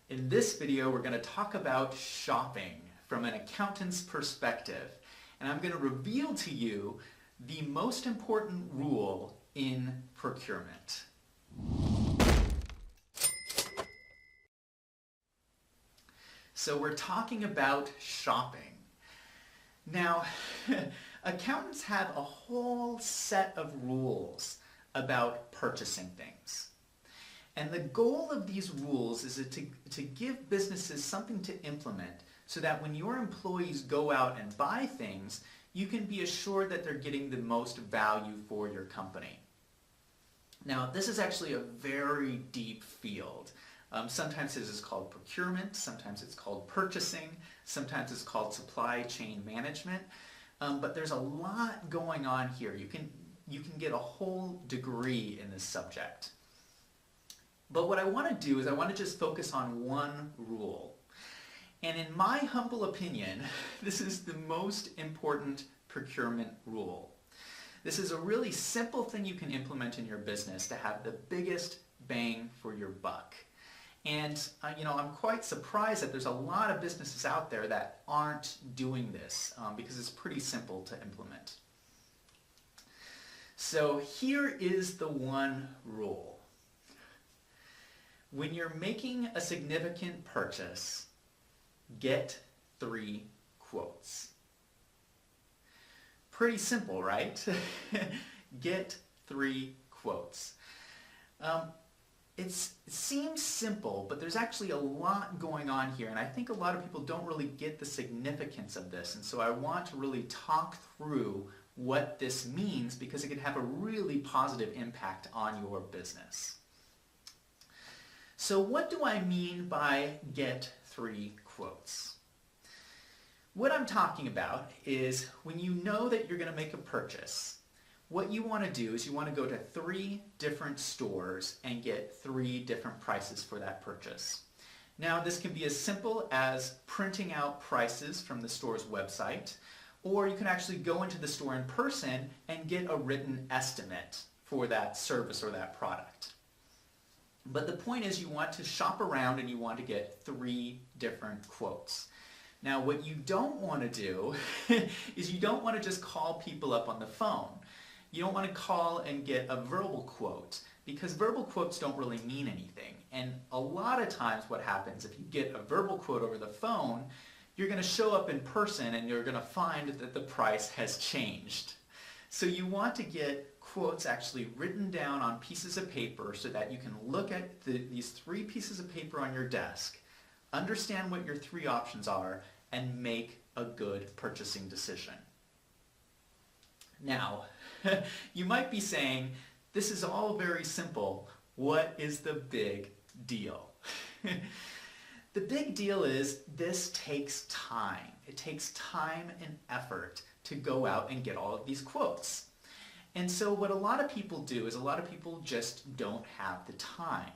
In this video, we're going to talk about shopping from an accountant's perspective, and I'm going to reveal to you the most important rule in procurement. So we're talking about shopping. Now, accountants have a whole set of rules about purchasing things. And the goal of these rules is to give businesses something to implement so that when your employees go out and buy things, you can be assured that they're getting the most value for your company. Now, this is actually a very deep field. Sometimes this is called procurement, sometimes it's called purchasing, sometimes it's called supply chain management, but there's a lot going on here. You can get a whole degree in this subject. But what I want to do is I want to just focus on one rule. And in my humble opinion, this is the most important procurement rule. This is a really simple thing you can implement in your business to have the biggest bang for your buck. And I'm quite surprised that there's a lot of businesses out there that aren't doing this because it's pretty simple to implement. So here is the one rule. When you're making a significant purchase, get 3 quotes. Pretty simple, right? Get 3 quotes. It seems simple, but there's actually a lot going on here, and I think a lot of people don't really get the significance of this, and so I want to really talk through what this means because it can have a really positive impact on your business. So what do I mean by get 3 quotes? What I'm talking about is when you know that you're going to make a purchase, what you want to do is you want to go to 3 different stores and get 3 different prices for that purchase. Now this can be as simple as printing out prices from the store's website, or you can actually go into the store in person and get a written estimate for that service or that product. But the point is you want to shop around and you want to get 3 different quotes. Now what you don't want to do is you don't want to just call people up on the phone. You don't want to call and get a verbal quote because verbal quotes don't really mean anything. And a lot of times what happens if you get a verbal quote over the phone, you're going to show up in person and you're going to find that the price has changed. So you want to get quotes actually written down on pieces of paper so that you can look at these 3 pieces of paper on your desk, understand what your 3 options are, and make a good purchasing decision. Now, you might be saying, this is all very simple. What is the big deal? The big deal is this takes time. It takes time and effort to go out and get all of these quotes. And so what a lot of people do is a lot of people just don't have the time.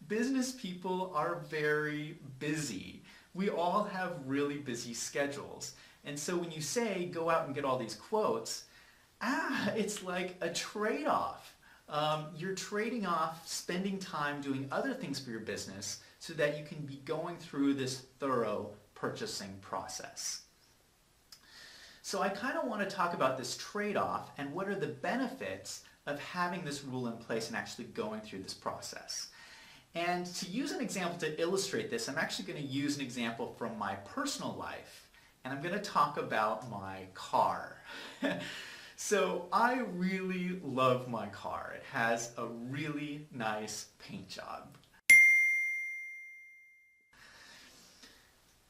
Business people are very busy. We all have really busy schedules. And so when you say go out and get all these quotes, it's like a trade-off. You're trading off spending time doing other things for your business so that you can be going through this thorough purchasing process. So I kind of want to talk about this trade-off and what are the benefits of having this rule in place and actually going through this process. And to use an example to illustrate this, I'm actually going to use an example from my personal life, and I'm going to talk about my car. So I really love my car. It has a really nice paint job.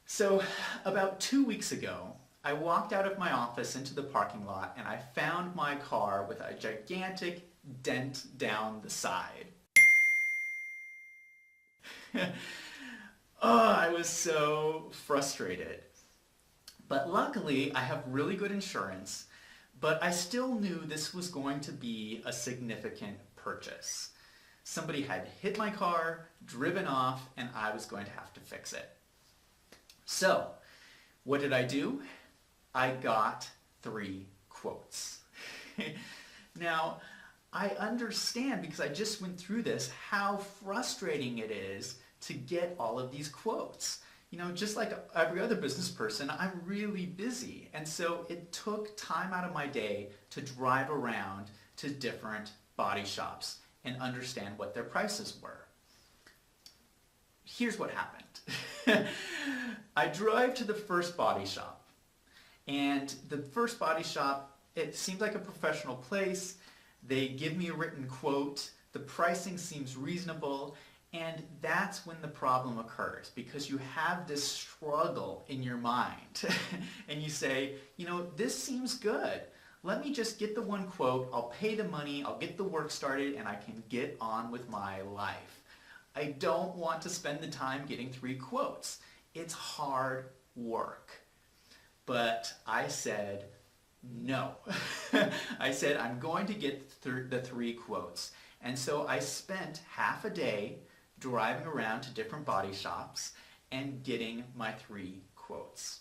So about 2 weeks ago, I walked out of my office into the parking lot and I found my car with a gigantic dent down the side. I was so frustrated. But luckily, I have really good insurance, but I still knew this was going to be a significant purchase. Somebody had hit my car, driven off, and I was going to have to fix it. So, what did I do? I got 3 quotes. Now, I understand because I just went through this how frustrating it is to get all of these quotes. You know, just like every other business person, I'm really busy. And so it took time out of my day to drive around to different body shops and understand what their prices were. Here's what happened. I drive to the first body shop, and the first body shop, it seems like a professional place. They give me a written quote. The pricing seems reasonable. And that's when the problem occurs, because you have this struggle in your mind and you say, you know, this seems good. Let me just get the one quote, I'll pay the money, I'll get the work started, and I can get on with my life. I don't want to spend the time getting 3 quotes. It's hard work. But I said no. I said I'm going to get the 3 quotes. And so I spent half a day driving around to different body shops and getting my 3 quotes.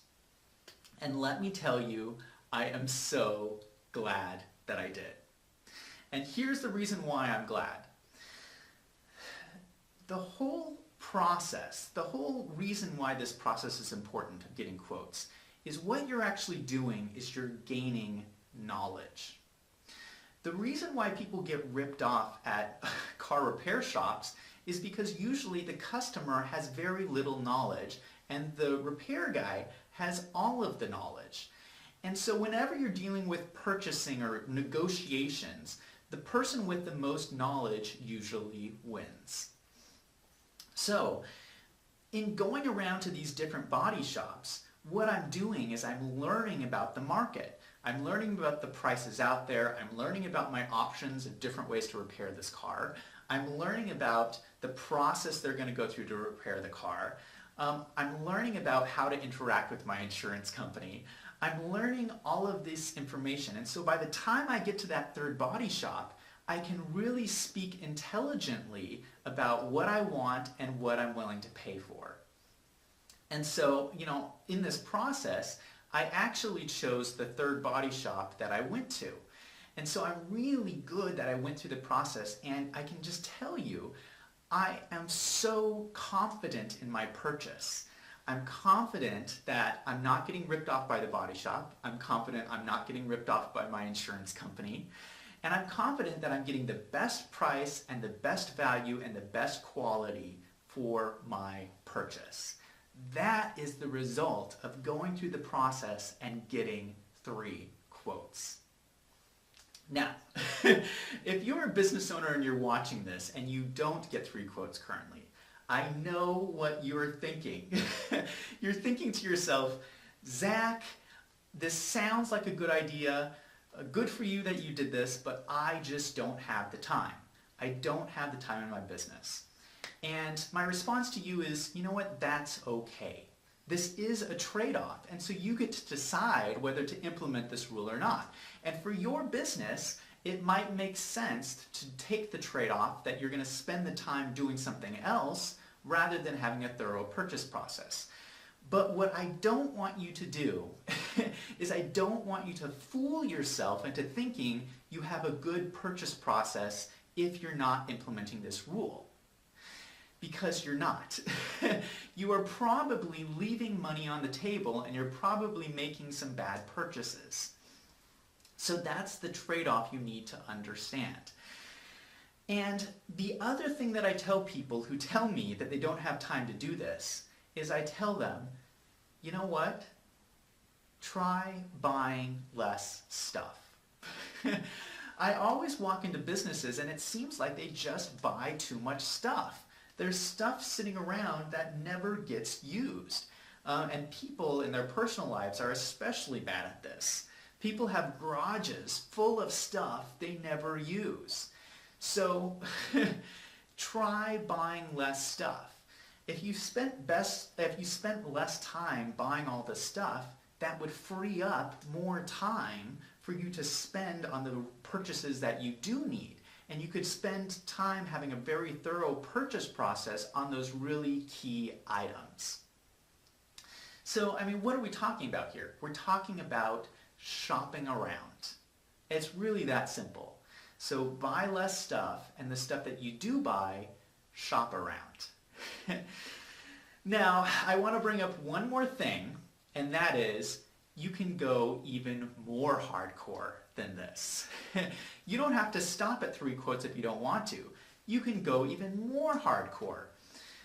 And let me tell you, I am so glad that I did. And here's the reason why I'm glad. The whole process, the whole reason why this process is important of getting quotes, is what you're actually doing is you're gaining knowledge. The reason why people get ripped off at car repair shops is because usually the customer has very little knowledge and the repair guy has all of the knowledge. And so whenever you're dealing with purchasing or negotiations, the person with the most knowledge usually wins. So in going around to these different body shops, what I'm doing is I'm learning about the market. I'm learning about the prices out there. I'm learning about my options of different ways to repair this car. I'm learning about the process they're going to go through to repair the car. I'm learning about how to interact with my insurance company. I'm learning all of this information. And so by the time I get to that third body shop, I can really speak intelligently about what I want and what I'm willing to pay for. And so, you know, in this process, I actually chose the third body shop that I went to. And so I'm really good that I went through the process, and I can just tell you, I am so confident in my purchase. I'm confident that I'm not getting ripped off by the body shop. I'm confident I'm not getting ripped off by my insurance company. And I'm confident that I'm getting the best price and the best value and the best quality for my purchase. That is the result of going through the process and getting 3 quotes. Now, if you're a business owner and you're watching this and you don't get 3 quotes currently, I know what you're thinking. You're thinking to yourself, Zach, this sounds like a good idea. Good for you that you did this, but I just don't have the time. I don't have the time in my business. And my response to you is, you know what, that's okay. This is a trade-off, and so you get to decide whether to implement this rule or not. And for your business, it might make sense to take the trade-off that you're going to spend the time doing something else rather than having a thorough purchase process. But what I don't want you to do is I don't want you to fool yourself into thinking you have a good purchase process if you're not implementing this rule. Because you're not. You are probably leaving money on the table and you're probably making some bad purchases. So that's the trade-off you need to understand. And the other thing that I tell people who tell me that they don't have time to do this is I tell them, you know what? Try buying less stuff. I always walk into businesses and it seems like they just buy too much stuff. There's stuff sitting around that never gets used. And people in their personal lives are especially bad at this. People have garages full of stuff they never use. So try buying less stuff. If you spent less time buying all this stuff, that would free up more time for you to spend on the purchases that you do need. And you could spend time having a very thorough purchase process on those really key items. So, I mean, what are we talking about here? We're talking about shopping around. It's really that simple. So buy less stuff, and the stuff that you do buy, shop around. Now, I want to bring up one more thing, and that is you can go even more hardcore than this. You don't have to stop at 3 quotes if you don't want to. You can go even more hardcore.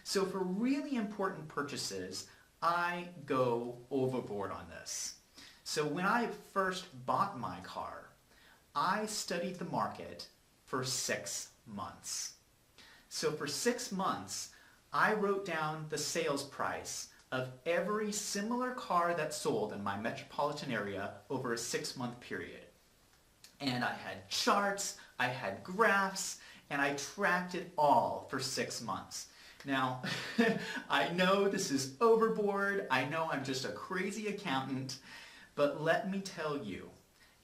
So for really important purchases, I go overboard on this. So when I first bought my car, I studied the market for 6 months. So for 6 months, I wrote down the sales price of every similar car that sold in my metropolitan area over a 6-month period. And I had charts, I had graphs, and I tracked it all for 6 months. Now, I know this is overboard, I know I'm just a crazy accountant, but let me tell you,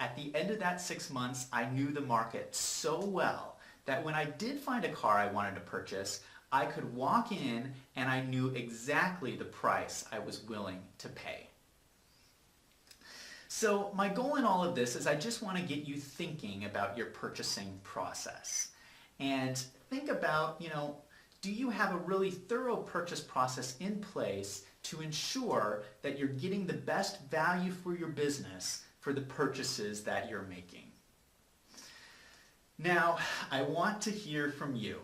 at the end of that 6 months, I knew the market so well that when I did find a car I wanted to purchase, I could walk in and I knew exactly the price I was willing to pay. So my goal in all of this is I just want to get you thinking about your purchasing process. And think about, do you have a really thorough purchase process in place to ensure that you're getting the best value for your business for the purchases that you're making? Now, I want to hear from you.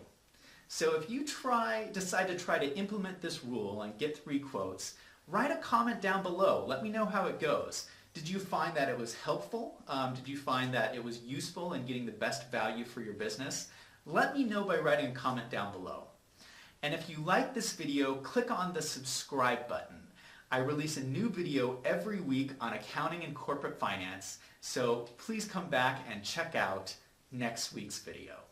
So if you decide to try to implement this rule and get 3 quotes, write a comment down below. Let me know how it goes. Did you find that it was helpful? Did you find that it was useful in getting the best value for your business? Let me know by writing a comment down below. And if you like this video, click on the subscribe button. I release a new video every week on accounting and corporate finance, so please come back and check out next week's video.